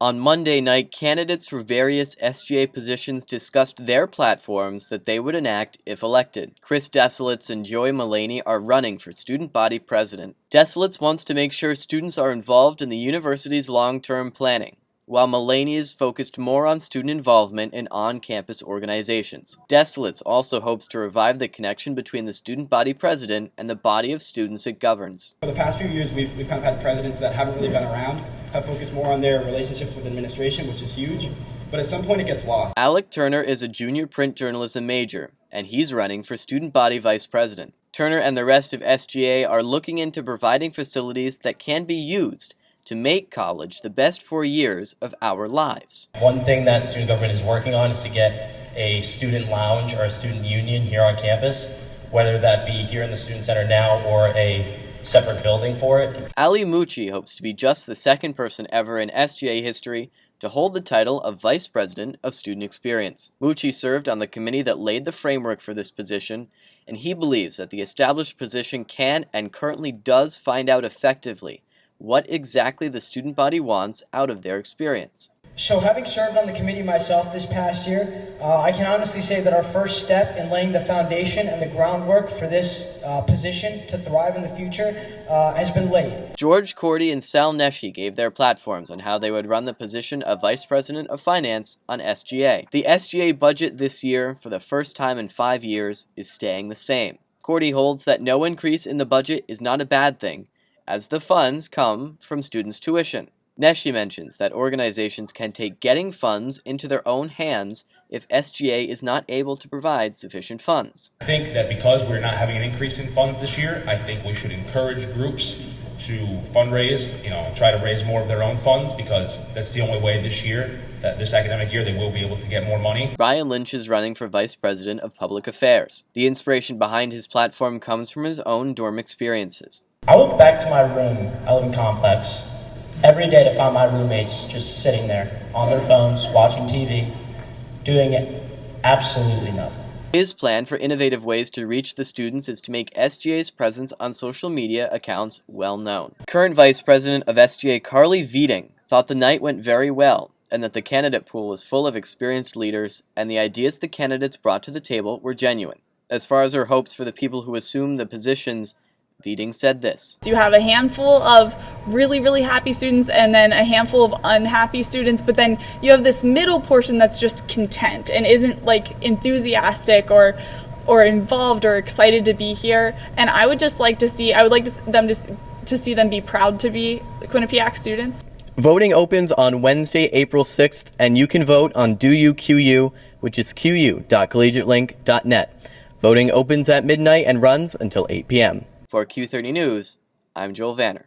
On Monday night, candidates for various SGA positions discussed their platforms that they would enact if elected. Chris Desilets and Joy Mullaney are running for student body president. Desilets wants to make sure students are involved in the university's long-term planning, while Mullaney is focused more on student involvement in on-campus organizations. Desilets also hopes to revive the connection between the student body president and the body of students it governs. For the past few years, we've kind of had presidents that haven't really been around, have focused more on their relationships with administration, which is huge, but at some point it gets lost. Alec Turner is a junior print journalism major, and he's running for student body vice president. Turner and the rest of SGA are looking into providing facilities that can be used to make college the best 4 years of our lives. One thing that student government is working on is to get a student lounge or a student union here on campus, whether that be here in the Student Center now or a separate building for it. Ali Mucci hopes to be just the second person ever in SGA history to hold the title of Vice President of Student Experience. Mucci served on the committee that laid the framework for this position, and he believes that the established position can and currently does find out effectively what exactly the student body wants out of their experience. So having served on the committee myself this past year, I can honestly say that our first step in laying the foundation and the groundwork for this position to thrive in the future has been laid. George Cordy and Sal Neshi gave their platforms on how they would run the position of Vice President of Finance on SGA. The SGA budget this year, for the first time in 5 years, is staying the same. Cordy holds that no increase in the budget is not a bad thing, as the funds come from students' tuition. Neshi mentions that organizations can take getting funds into their own hands if SGA is not able to provide sufficient funds. I think that because we're not having an increase in funds this year, I think we should encourage groups to fundraise, try to raise more of their own funds, because that's the only way this year, this academic year, they will be able to get more money. Ryan Lynch is running for Vice President of Public Affairs. The inspiration behind his platform comes from his own dorm experiences. I look back to my room, I live in Complex, every day to find my roommates just sitting there on their phones, watching TV, doing absolutely nothing. His plan for innovative ways to reach the students is to make SGA's presence on social media accounts well known. Current Vice President of SGA Carly Vieding thought the night went very well, and that the candidate pool was full of experienced leaders, and the ideas the candidates brought to the table were genuine. As far as her hopes for the people who assume the positions, Vieding said this. You have a handful of really, really happy students and then a handful of unhappy students, but then you have this middle portion that's just content and isn't like enthusiastic or involved or excited to be here. And I would just like to see, to see them be proud to be Quinnipiac students. Voting opens on Wednesday, April 6th, and you can vote on DoYouQU, which is qu.collegiatelink.net. Voting opens at midnight and runs until 8 p.m. For Q30 News, I'm Joel Vanner.